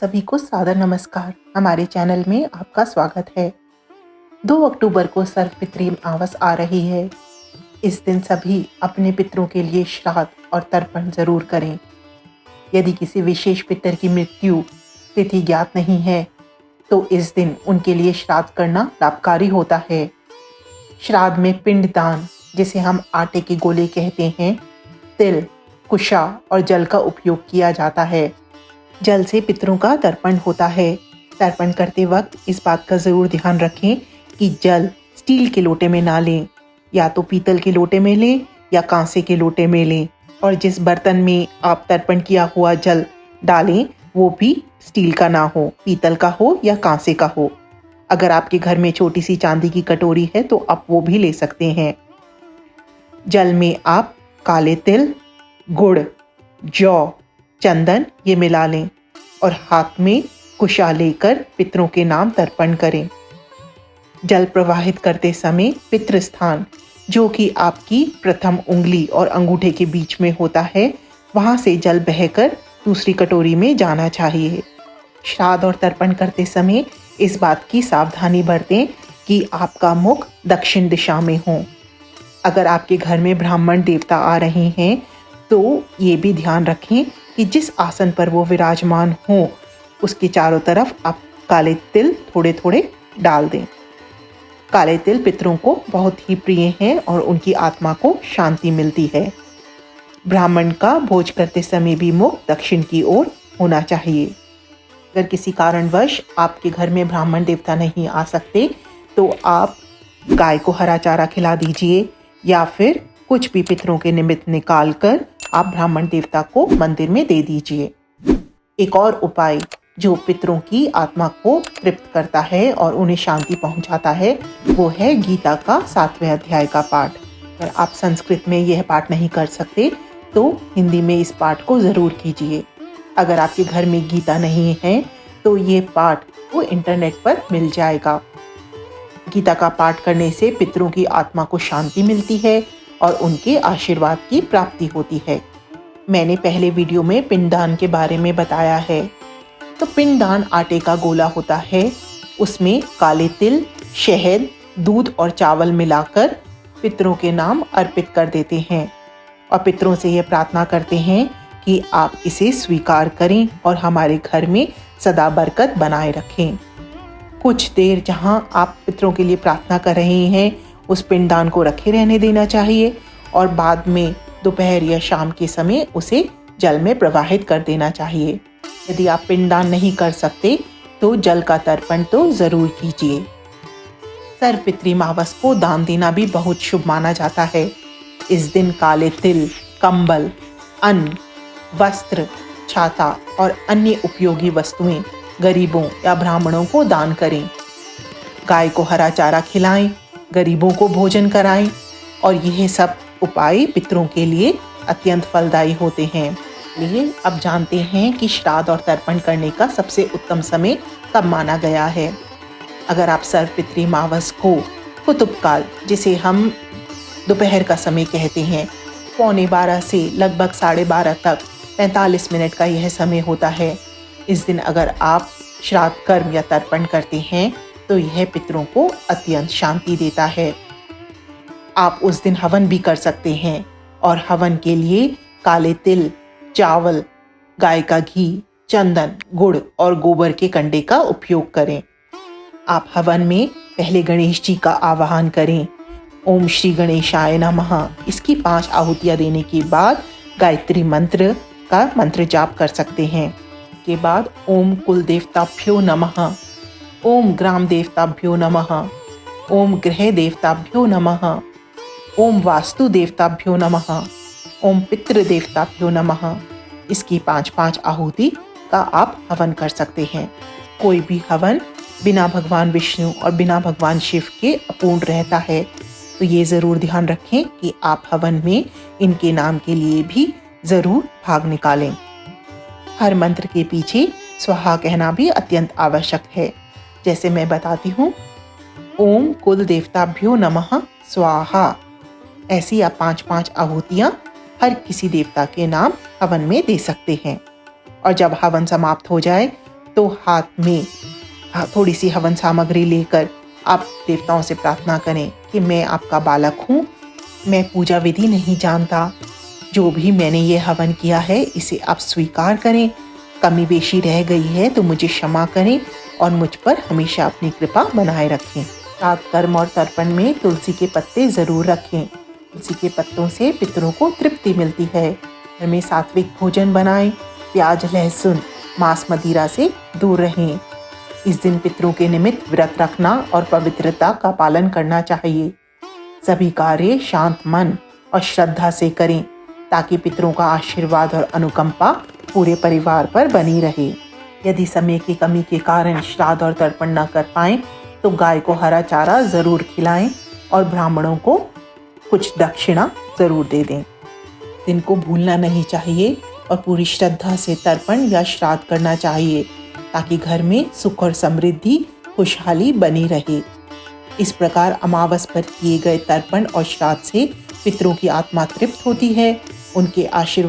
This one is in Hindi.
सभी को सादर नमस्कार। हमारे चैनल में आपका स्वागत है। 2 अक्टूबर को सर्वपितृ अमावस आ रही है। इस दिन सभी अपने पितरों के लिए श्राद्ध और तर्पण जरूर करें। यदि किसी विशेष पितर की मृत्यु तिथि ज्ञात नहीं है तो इस दिन उनके लिए श्राद्ध करना लाभकारी होता है। श्राद्ध में पिंडदान, जिसे हम आटे के गोले कहते हैं, तिल, कुशा और जल का उपयोग किया जाता है। जल से पितरों का तर्पण होता है। तर्पण करते वक्त इस बात का ज़रूर ध्यान रखें कि जल स्टील के लोटे में ना लें, या तो पीतल के लोटे में लें या कांसे के लोटे में लें। और जिस बर्तन में आप तर्पण किया हुआ जल डालें वो भी स्टील का ना हो, पीतल का हो या कांसे का हो। अगर आपके घर में छोटी सी चांदी की कटोरी है तो आप वो भी ले सकते हैं। जल में आप काले तिल, गुड़, जौ, चंदन ये मिला लें और हाथ में कुशा लेकर पितरों के नाम तर्पण करें। जल प्रवाहित करते समय पितृस्थान, जो कि आपकी प्रथम उंगली और अंगूठे के बीच में होता है, वहां से जल बहकर दूसरी कटोरी में जाना चाहिए। श्राद्ध और तर्पण करते समय इस बात की सावधानी बरतें कि आपका मुख दक्षिण दिशा में हो। अगर आपके घर में ब्राह्मण देवता आ रहे हैं तो ये भी ध्यान रखें कि जिस आसन पर वो विराजमान हो उसके चारों तरफ आप काले तिल थोड़े थोड़े डाल दें। काले तिल पितरों को बहुत ही प्रिय हैं और उनकी आत्मा को शांति मिलती है। ब्राह्मण का भोज करते समय भी मुख दक्षिण की ओर होना चाहिए। अगर किसी कारणवश आपके घर में ब्राह्मण देवता नहीं आ सकते तो आप गाय को हरा चारा खिला दीजिए, या फिर कुछ भी पितरों के निमित्त निकाल कर आप ब्राह्मण देवता को मंदिर में दे दीजिए। एक और उपाय जो पितरों की आत्मा को तृप्त करता है और उन्हें शांति पहुंचाता है वो है गीता का 7वें अध्याय का पाठ। अगर आप संस्कृत में यह पाठ नहीं कर सकते तो हिंदी में इस पाठ को जरूर कीजिए। अगर आपके घर में गीता नहीं है तो ये पाठ वो इंटरनेट पर मिल जाएगा। गीता का पाठ करने से पितरों की आत्मा को शांति मिलती है और उनके आशीर्वाद की प्राप्ति होती है। मैंने पहले वीडियो में पिंडदान के बारे में बताया है। तो पिंडदान आटे का गोला होता है, उसमें काले तिल, शहद, दूध और चावल मिलाकर पितरों के नाम अर्पित कर देते हैं और पितरों से यह प्रार्थना करते हैं कि आप इसे स्वीकार करें और हमारे घर में सदा बरकत बनाए रखें। कुछ देर जहां आप पितरों के लिए प्रार्थना कर रहे हैं उस पिंडदान को रखे रहने देना चाहिए और बाद में दोपहर या शाम के समय उसे जल में प्रवाहित कर देना चाहिए। यदि आप पिंडदान नहीं कर सकते तो जल का तर्पण तो जरूर कीजिए। सर्वपितृ अमावस को दान देना भी बहुत शुभ माना जाता है। इस दिन काले तिल, कंबल, अन्न, वस्त्र, छाता और अन्य उपयोगी वस्तुएं गरीबों या ब्राह्मणों को दान करें। गाय को हरा चारा खिलाएं, गरीबों को भोजन कराएं और यह सब उपाय पितरों के लिए अत्यंत फलदायी होते हैं। इसलिए अब जानते हैं कि श्राद्ध और तर्पण करने का सबसे उत्तम समय कब माना गया है। अगर आप सर्वपितृ अमावस को कुतुब काल, जिसे हम दोपहर का समय कहते हैं, 11:15 से लगभग 12:30 तक 45 मिनट का यह समय होता है। इस दिन अगर आप श्राद्ध कर्म या तर्पण करते हैं तो यह पितरों को अत्यंत शांति देता है। आप उस दिन हवन भी कर सकते हैं और हवन के लिए काले तिल, चावल, गाय का घी, चंदन, गुड़ और गोबर के कंडे का उपयोग करें। आप हवन में पहले गणेश जी का आवाहन करें। ओम श्री गणेशाय नमः इसकी 5 आहुतियां देने के बाद गायत्री मंत्र का मंत्र जाप कर सकते हैं। के बाद ओम कुल देवताभ्यो नमः, ओम ग्राम देवताभ्यो नमः, ओम गृह देवताभ्यो नमः, ओम वास्तु देवताभ्यो नमः, ओम पितृ देवताभ्यो नमः इसकी 5-5 आहुति का आप हवन कर सकते हैं। कोई भी हवन बिना भगवान विष्णु और बिना भगवान शिव के अपूर्ण रहता है, तो ये ज़रूर ध्यान रखें कि आप हवन में इनके नाम के लिए भी ज़रूर भाग निकालें। हर मंत्र के पीछे स्वाहा कहना भी अत्यंत आवश्यक है। जैसे मैं बताती हूँ, ओम कुल देवताभ्यो नमः स्वाहा। ऐसी आप 5-5 आहुतियाँ हर किसी देवता के नाम हवन में दे सकते हैं। और जब हवन समाप्त हो जाए तो हाथ में थोड़ी सी हवन सामग्री लेकर आप देवताओं से प्रार्थना करें कि मैं आपका बालक हूँ, मैं पूजा विधि नहीं जानता, जो भी मैंने ये हवन किया है इसे आप स्वीकार करें, कमी बेशी रह गई है तो मुझे क्षमा करें और मुझ पर हमेशा अपनी कृपा बनाए रखें। श्राद्ध कर्म और तर्पण में तुलसी के पत्ते ज़रूर रखें। तुलसी के पत्तों से पितरों को तृप्ति मिलती है। घर में सात्विक भोजन बनाएं, प्याज लहसुन मांस मदिरा से दूर रहें। इस दिन पितरों के निमित्त व्रत रखना और पवित्रता का पालन करना चाहिए। सभी कार्य शांत मन और श्रद्धा से करें ताकि पितरों का आशीर्वाद और अनुकंपा पूरे परिवार पर बनी रहे। यदि समय की कमी के कारण श्राद्ध और तर्पण न कर पाएं तो गाय को हरा चारा ज़रूर खिलाएं और ब्राह्मणों को कुछ दक्षिणा ज़रूर दे दें। दिन को भूलना नहीं चाहिए और पूरी श्रद्धा से तर्पण या श्राद्ध करना चाहिए ताकि घर में सुख और समृद्धि खुशहाली बनी रहे। इस प्रकार अमावस पर किए गए तर्पण और श्राद्ध से पितरों की आत्मा तृप्त होती है, उनके आशीर्वाद